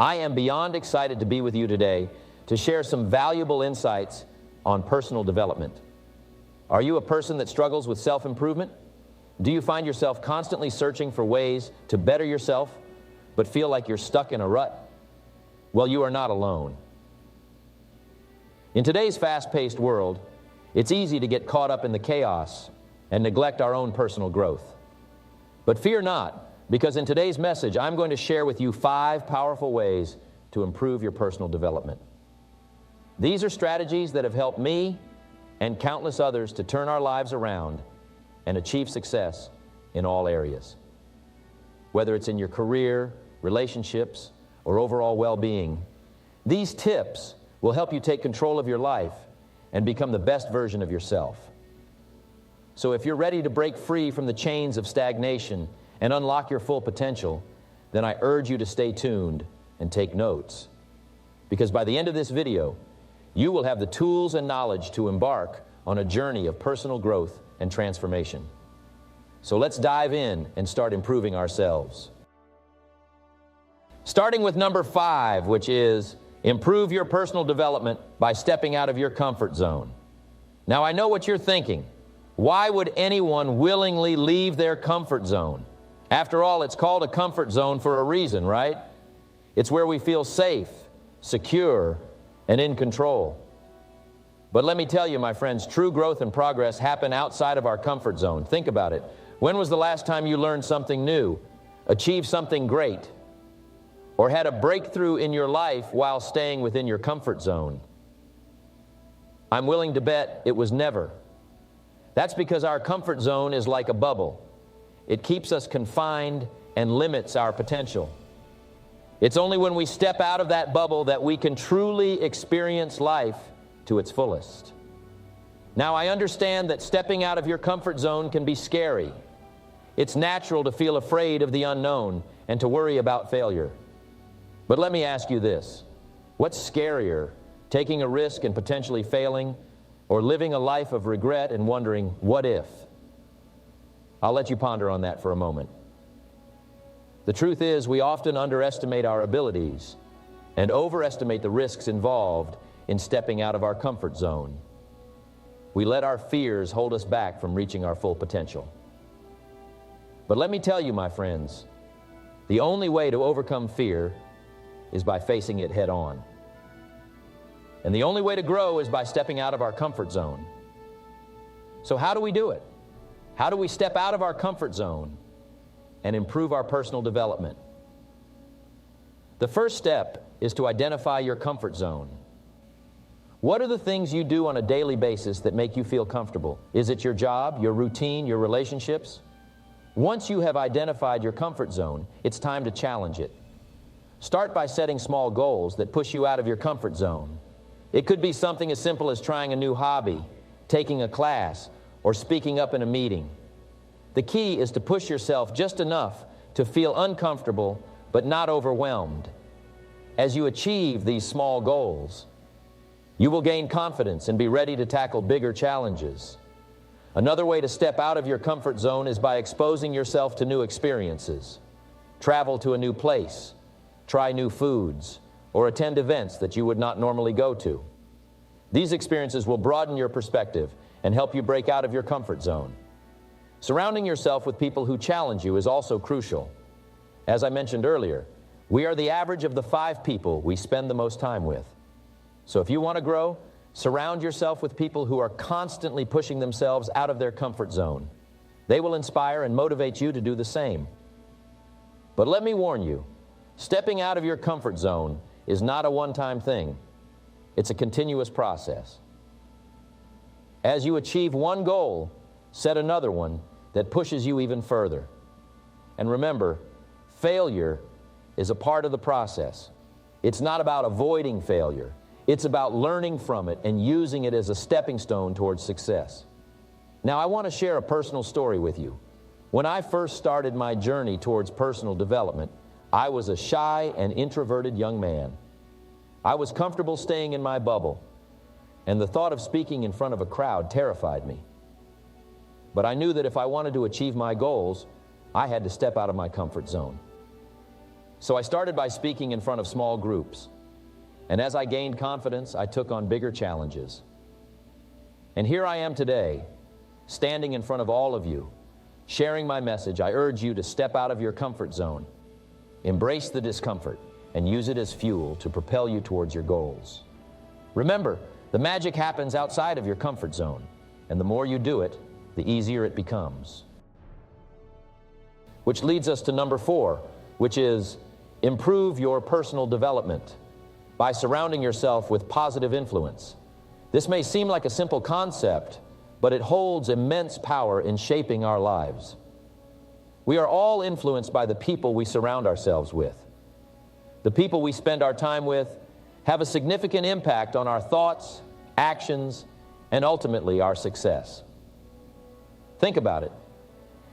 I am beyond excited to be with you today to share some valuable insights on personal development. Are you a person that struggles with self-improvement? Do you find yourself constantly searching for ways to better yourself, but feel like you're stuck in a rut? Well, you are not alone. In today's fast-paced world, it's easy to get caught up in the chaos and neglect our own personal growth. But fear not, because in today's message, I'm going to share with you 5 powerful ways to improve your personal development. These are strategies that have helped me and countless others to turn our lives around and achieve success in all areas. Whether it's in your career, relationships, or overall well-being, these tips will help you take control of your life and become the best version of yourself. So if you're ready to break free from the chains of stagnation and unlock your full potential, then I urge you to stay tuned and take notes. Because by the end of this video, you will have the tools and knowledge to embark on a journey of personal growth and transformation. So let's dive in and start improving ourselves. Starting with number 5, which is improve your personal development by stepping out of your comfort zone. Now, I know what you're thinking. Why would anyone willingly leave their comfort zone? After all, it's called a comfort zone for a reason, right? It's where we feel safe, secure, and in control. But let me tell you, my friends, true growth and progress happen outside of our comfort zone. Think about it. When was the last time you learned something new, achieved something great, or had a breakthrough in your life while staying within your comfort zone? I'm willing to bet it was never. That's because our comfort zone is like a bubble. It keeps us confined and limits our potential. It's only when we step out of that bubble that we can truly experience life to its fullest. Now, I understand that stepping out of your comfort zone can be scary. It's natural to feel afraid of the unknown and to worry about failure. But let me ask you this. What's scarier, taking a risk and potentially failing, or living a life of regret and wondering, what if? I'll let you ponder on that for a moment. The truth is, we often underestimate our abilities and overestimate the risks involved in stepping out of our comfort zone. We let our fears hold us back from reaching our full potential. But let me tell you, my friends, the only way to overcome fear is by facing it head on. And the only way to grow is by stepping out of our comfort zone. So how do we do it? How do we step out of our comfort zone and improve our personal development? The first step is to identify your comfort zone. What are the things you do on a daily basis that make you feel comfortable? Is it your job, your routine, your relationships? Once you have identified your comfort zone, it's time to challenge it. Start by setting small goals that push you out of your comfort zone. It could be something as simple as trying a new hobby, taking a class, or speaking up in a meeting. The key is to push yourself just enough to feel uncomfortable but not overwhelmed. As you achieve these small goals, you will gain confidence and be ready to tackle bigger challenges. Another way to step out of your comfort zone is by exposing yourself to new experiences. Travel to a new place, try new foods, or attend events that you would not normally go to. These experiences will broaden your perspective and help you break out of your comfort zone. Surrounding yourself with people who challenge you is also crucial. As I mentioned earlier, we are the average of the 5 people we spend the most time with. So if you want to grow, surround yourself with people who are constantly pushing themselves out of their comfort zone. They will inspire and motivate you to do the same. But let me warn you, stepping out of your comfort zone is not a one-time thing. It's a continuous process. As you achieve one goal, set another one that pushes you even further. And remember, failure is a part of the process. It's not about avoiding failure. It's about learning from it and using it as a stepping stone towards success. Now, I want to share a personal story with you. When I first started my journey towards personal development, I was a shy and introverted young man. I was comfortable staying in my bubble, and the thought of speaking in front of a crowd terrified me. But I knew that if I wanted to achieve my goals, I had to step out of my comfort zone. So I started by speaking in front of small groups. And as I gained confidence, I took on bigger challenges. And here I am today, standing in front of all of you, sharing my message. I urge you to step out of your comfort zone, embrace the discomfort, and use it as fuel to propel you towards your goals. Remember, the magic happens outside of your comfort zone, and the more you do it, the easier it becomes. Which leads us to number 4, which is improve your personal development by surrounding yourself with positive influence. This may seem like a simple concept, but it holds immense power in shaping our lives. We are all influenced by the people we surround ourselves with. The people we spend our time with have a significant impact on our thoughts, actions, and ultimately our success. Think about it.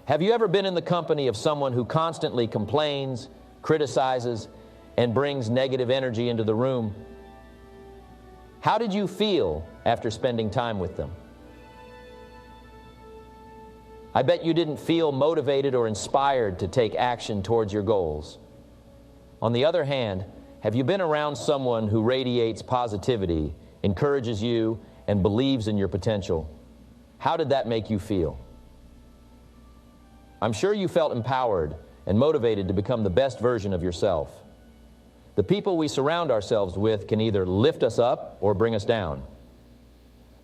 Have you ever been in the company of someone who constantly complains, criticizes, and brings negative energy into the room? How did you feel after spending time with them? I bet you didn't feel motivated or inspired to take action towards your goals. On the other hand, have you been around someone who radiates positivity, encourages you, and believes in your potential? How did that make you feel? I'm sure you felt empowered and motivated to become the best version of yourself. The people we surround ourselves with can either lift us up or bring us down.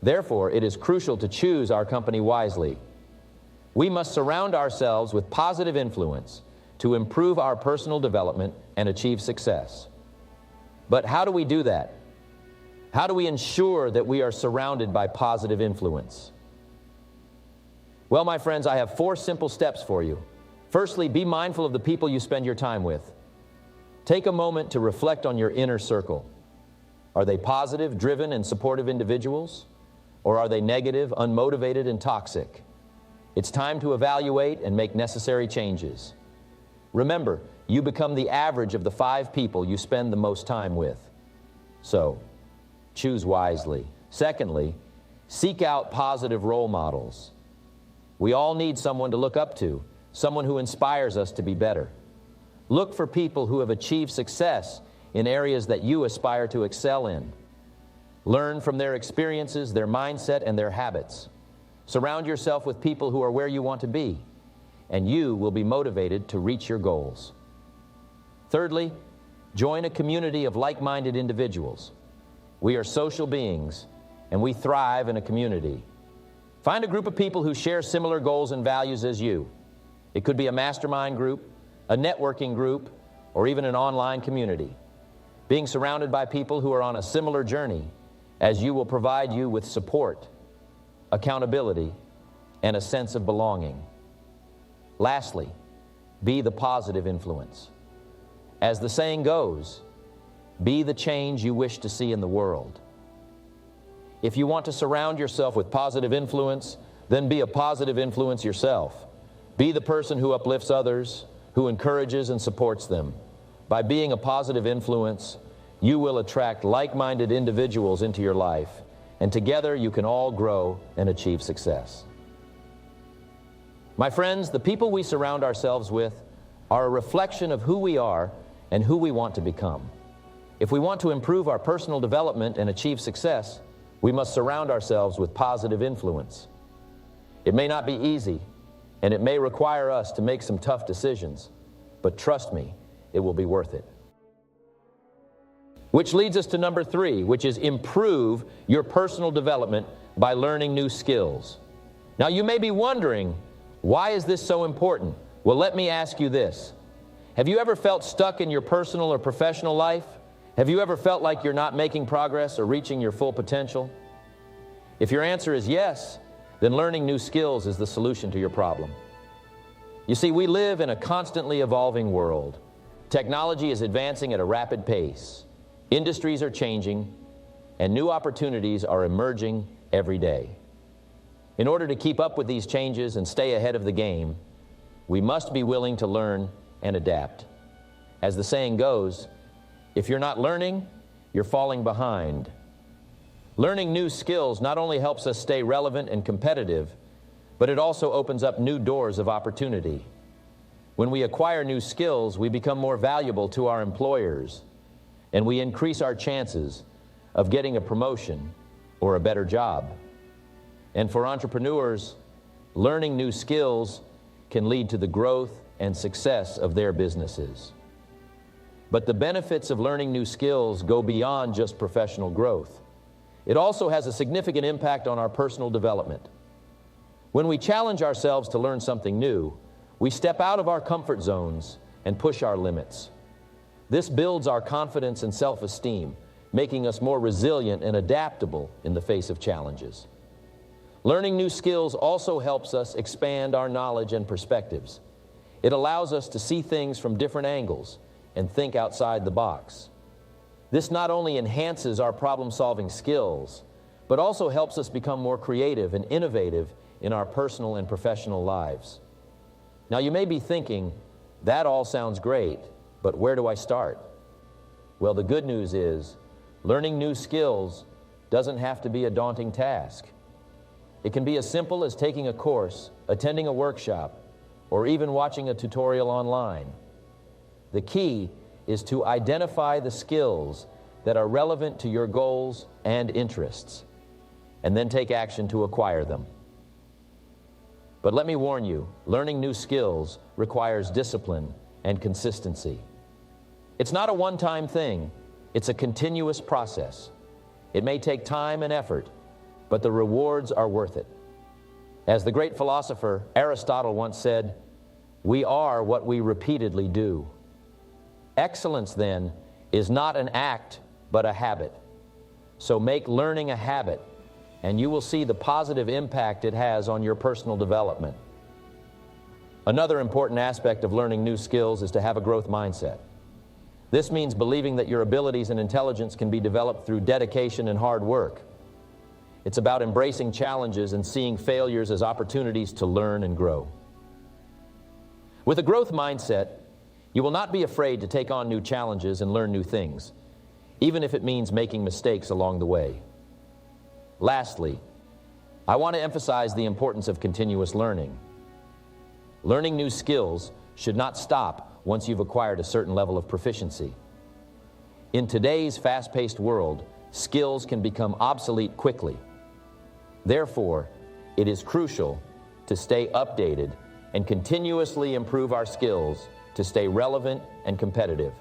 Therefore, it is crucial to choose our company wisely. We must surround ourselves with positive influence to improve our personal development and achieve success. But how do we do that? How do we ensure that we are surrounded by positive influence? Well, my friends, I have 4 simple steps for you. Firstly, be mindful of the people you spend your time with. Take a moment to reflect on your inner circle. Are they positive, driven, and supportive individuals? Or are they negative, unmotivated, and toxic? It's time to evaluate and make necessary changes. Remember, you become the average of the 5 people you spend the most time with. So, choose wisely. Secondly, seek out positive role models. We all need someone to look up to, someone who inspires us to be better. Look for people who have achieved success in areas that you aspire to excel in. Learn from their experiences, their mindset, and their habits. Surround yourself with people who are where you want to be, and you will be motivated to reach your goals. Thirdly, join a community of like-minded individuals. We are social beings, and we thrive in a community. Find a group of people who share similar goals and values as you. It could be a mastermind group, a networking group, or even an online community. Being surrounded by people who are on a similar journey as you will provide you with support, accountability, and a sense of belonging. Lastly, be the positive influence. As the saying goes, be the change you wish to see in the world. If you want to surround yourself with positive influence, then be a positive influence yourself. Be the person who uplifts others, who encourages and supports them. By being a positive influence, you will attract like-minded individuals into your life, and together you can all grow and achieve success. My friends, the people we surround ourselves with are a reflection of who we are and who we want to become. If we want to improve our personal development and achieve success, we must surround ourselves with positive influence. It may not be easy, and it may require us to make some tough decisions, but trust me, it will be worth it. Which leads us to number 3, which is improve your personal development by learning new skills. Now, you may be wondering, why is this so important? Well, let me ask you this. Have you ever felt stuck in your personal or professional life? Have you ever felt like you're not making progress or reaching your full potential? If your answer is yes, then learning new skills is the solution to your problem. You see, we live in a constantly evolving world. Technology is advancing at a rapid pace. Industries are changing, and new opportunities are emerging every day. In order to keep up with these changes and stay ahead of the game, we must be willing to learn and adapt. As the saying goes, if you're not learning, you're falling behind. Learning new skills not only helps us stay relevant and competitive, but it also opens up new doors of opportunity. When we acquire new skills, we become more valuable to our employers, and we increase our chances of getting a promotion or a better job. And for entrepreneurs, learning new skills can lead to the growth and success of their businesses. But the benefits of learning new skills go beyond just professional growth. It also has a significant impact on our personal development. When we challenge ourselves to learn something new, we step out of our comfort zones and push our limits. This builds our confidence and self-esteem, making us more resilient and adaptable in the face of challenges. Learning new skills also helps us expand our knowledge and perspectives. It allows us to see things from different angles and think outside the box. This not only enhances our problem-solving skills, but also helps us become more creative and innovative in our personal and professional lives. Now, you may be thinking, that all sounds great, but where do I start? Well, the good news is, learning new skills doesn't have to be a daunting task. It can be as simple as taking a course, attending a workshop, or even watching a tutorial online. The key is to identify the skills that are relevant to your goals and interests, and then take action to acquire them. But let me warn you, learning new skills requires discipline and consistency. It's not a one-time thing, it's a continuous process. It may take time and effort, but the rewards are worth it. As the great philosopher Aristotle once said, "We are what we repeatedly do." Excellence, then, is not an act, but a habit. So make learning a habit, and you will see the positive impact it has on your personal development. Another important aspect of learning new skills is to have a growth mindset. This means believing that your abilities and intelligence can be developed through dedication and hard work. It's about embracing challenges and seeing failures as opportunities to learn and grow. With a growth mindset, you will not be afraid to take on new challenges and learn new things, even if it means making mistakes along the way. Lastly, I want to emphasize the importance of continuous learning. Learning new skills should not stop once you've acquired a certain level of proficiency. In today's fast-paced world, skills can become obsolete quickly. Therefore, it is crucial to stay updated and continuously improve our skills to stay relevant and competitive.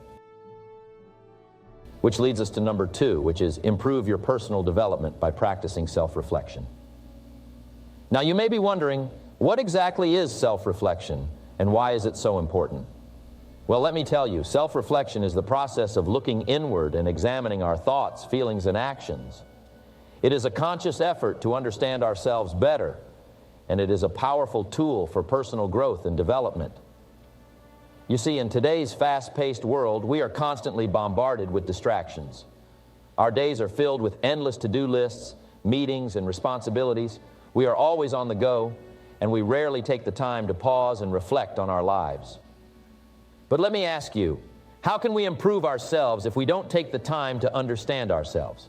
Which leads us to number 2, which is improve your personal development by practicing self-reflection. Now, you may be wondering, what exactly is self-reflection and why is it so important? Well, let me tell you, self-reflection is the process of looking inward and examining our thoughts, feelings, and actions. It is a conscious effort to understand ourselves better, and it is a powerful tool for personal growth and development. You see, in today's fast-paced world, we are constantly bombarded with distractions. Our days are filled with endless to-do lists, meetings, and responsibilities. We are always on the go, and we rarely take the time to pause and reflect on our lives. But let me ask you, how can we improve ourselves if we don't take the time to understand ourselves?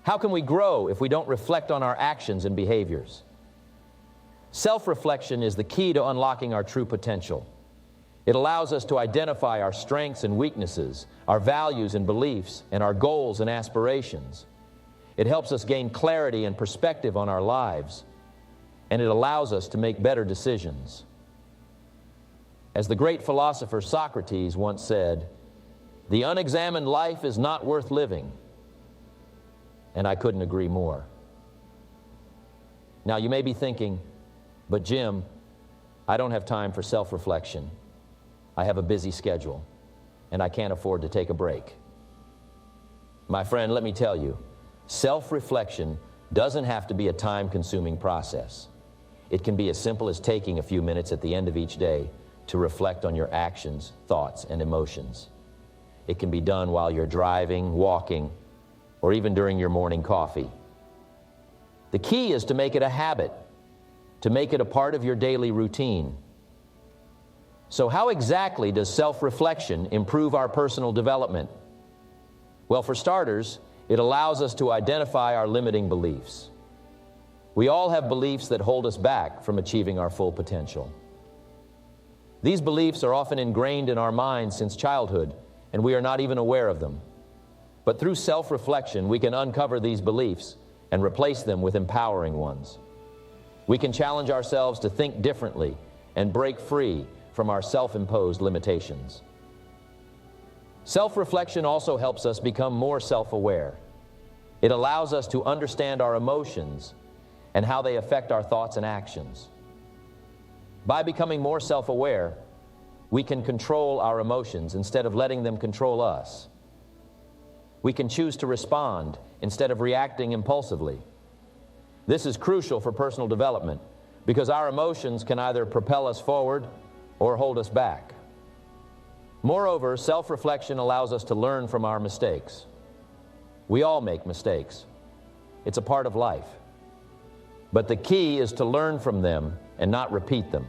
How can we grow if we don't reflect on our actions and behaviors? Self-reflection is the key to unlocking our true potential. It allows us to identify our strengths and weaknesses, our values and beliefs, and our goals and aspirations. It helps us gain clarity and perspective on our lives, and it allows us to make better decisions. As the great philosopher Socrates once said, "The unexamined life is not worth living." And I couldn't agree more. Now, you may be thinking, but Jim, I don't have time for self-reflection. I have a busy schedule, and I can't afford to take a break. My friend, let me tell you, self-reflection doesn't have to be a time-consuming process. It can be as simple as taking a few minutes at the end of each day to reflect on your actions, thoughts, and emotions. It can be done while you're driving, walking, or even during your morning coffee. The key is to make it a habit, to make it a part of your daily routine. So how exactly does self-reflection improve our personal development? Well, for starters, it allows us to identify our limiting beliefs. We all have beliefs that hold us back from achieving our full potential. These beliefs are often ingrained in our minds since childhood, and we are not even aware of them. But through self-reflection, we can uncover these beliefs and replace them with empowering ones. We can challenge ourselves to think differently and break free from our self-imposed limitations. Self-reflection also helps us become more self-aware. It allows us to understand our emotions and how they affect our thoughts and actions. By becoming more self-aware, we can control our emotions instead of letting them control us. We can choose to respond instead of reacting impulsively. This is crucial for personal development because our emotions can either propel us forward or hold us back. Moreover, self-reflection allows us to learn from our mistakes. We all make mistakes. It's a part of life. But the key is to learn from them and not repeat them.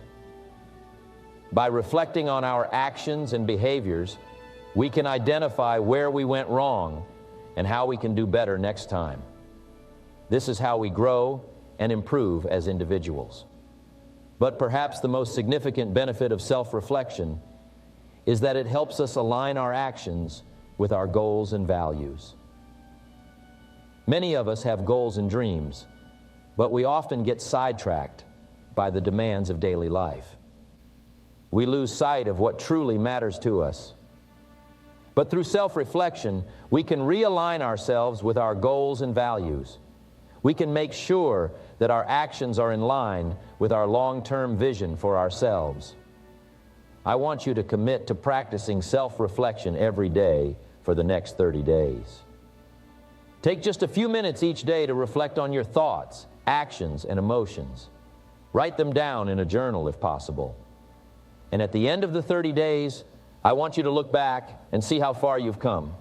By reflecting on our actions and behaviors, we can identify where we went wrong and how we can do better next time. This is how we grow and improve as individuals. But perhaps the most significant benefit of self-reflection is that it helps us align our actions with our goals and values. Many of us have goals and dreams, but we often get sidetracked by the demands of daily life. We lose sight of what truly matters to us. But through self-reflection, we can realign ourselves with our goals and values. We can make sure that our actions are in line with our long-term vision for ourselves. I want you to commit to practicing self-reflection every day for the next 30 days. Take just a few minutes each day to reflect on your thoughts, actions, and emotions. Write them down in a journal if possible. And at the end of the 30 days, I want you to look back and see how far you've come.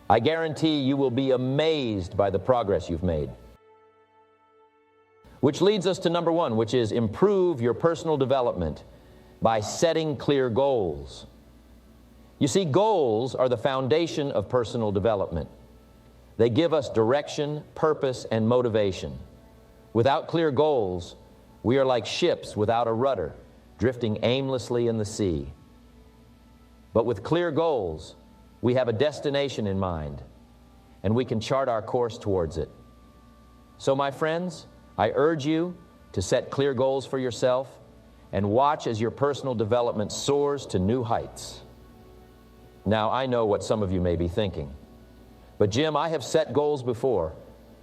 I guarantee you will be amazed by the progress you've made. Which leads us to number one, which is improve your personal development by setting clear goals. You see, goals are the foundation of personal development. They give us direction, purpose, and motivation. Without clear goals, we are like ships without a rudder, drifting aimlessly in the sea. But with clear goals, we have a destination in mind, and we can chart our course towards it. So, my friends, I urge you to set clear goals for yourself and watch as your personal development soars to new heights. Now, I know what some of you may be thinking, but Jim, I have set goals before,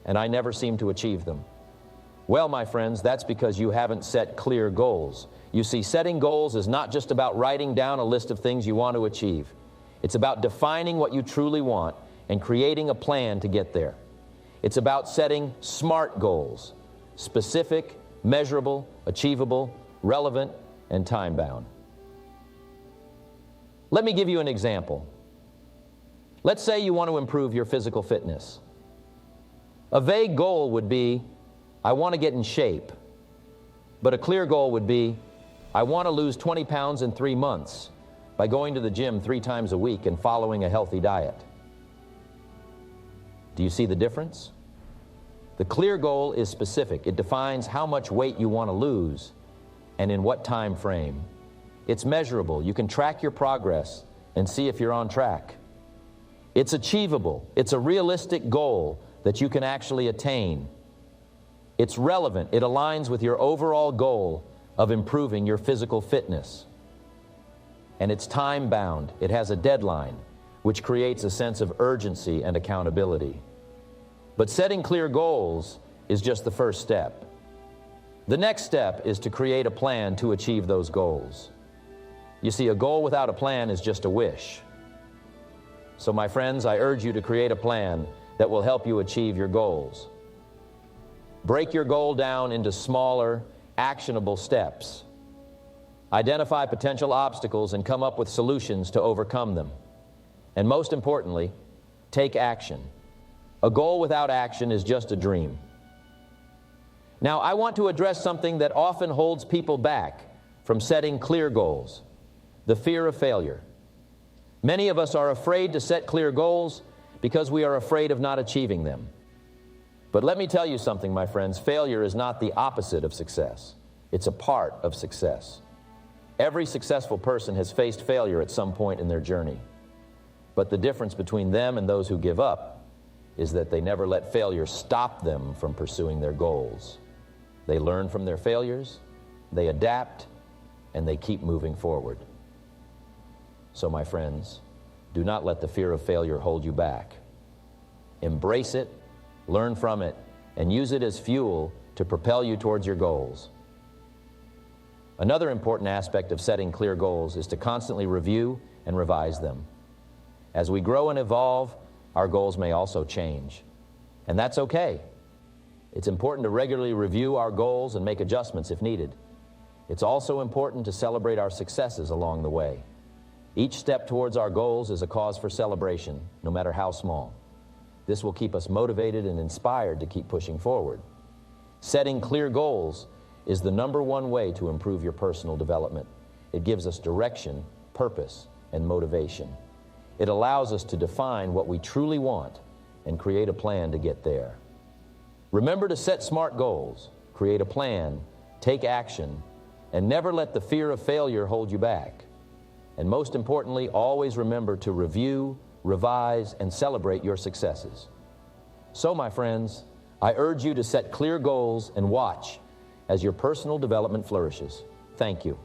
and I never seem to achieve them. Well, my friends, that's because you haven't set clear goals. You see, setting goals is not just about writing down a list of things you want to achieve. It's about defining what you truly want and creating a plan to get there. It's about setting SMART goals: specific, measurable, achievable, relevant, and time-bound. Let me give you an example. Let's say you want to improve your physical fitness. A vague goal would be, I want to get in shape. But a clear goal would be, I want to lose 20 pounds in 3 months by going to the gym 3 times a week and following a healthy diet. Do you see the difference? The clear goal is specific. It defines how much weight you want to lose and in what time frame. It's measurable. You can track your progress and see if you're on track. It's achievable. It's a realistic goal that you can actually attain. It's relevant. It aligns with your overall goal of improving your physical fitness. And it's time-bound. It has a deadline, which creates a sense of urgency and accountability. But setting clear goals is just the first step. The next step is to create a plan to achieve those goals. You see, a goal without a plan is just a wish. So, my friends, I urge you to create a plan that will help you achieve your goals. Break your goal down into smaller, actionable steps. Identify potential obstacles and come up with solutions to overcome them. And most importantly, take action. A goal without action is just a dream. Now, I want to address something that often holds people back from setting clear goals: the fear of failure. Many of us are afraid to set clear goals because we are afraid of not achieving them. But let me tell you something, my friends. Failure is not the opposite of success. It's a part of success. Every successful person has faced failure at some point in their journey. But the difference between them and those who give up is that they never let failure stop them from pursuing their goals. They learn from their failures, they adapt, and they keep moving forward. So, my friends, do not let the fear of failure hold you back. Embrace it, learn from it, and use it as fuel to propel you towards your goals. Another important aspect of setting clear goals is to constantly review and revise them. As we grow and evolve, our goals may also change. And that's okay. It's important to regularly review our goals and make adjustments if needed. It's also important to celebrate our successes along the way. Each step towards our goals is a cause for celebration, no matter how small. This will keep us motivated and inspired to keep pushing forward. Setting clear goals is the #1 way to improve your personal development. It gives us direction, purpose, and motivation. It allows us to define what we truly want and create a plan to get there. Remember to set smart goals, create a plan, take action, and never let the fear of failure hold you back. And most importantly, always remember to review, revise, and celebrate your successes. So, my friends, I urge you to set clear goals and watch as your personal development flourishes. Thank you.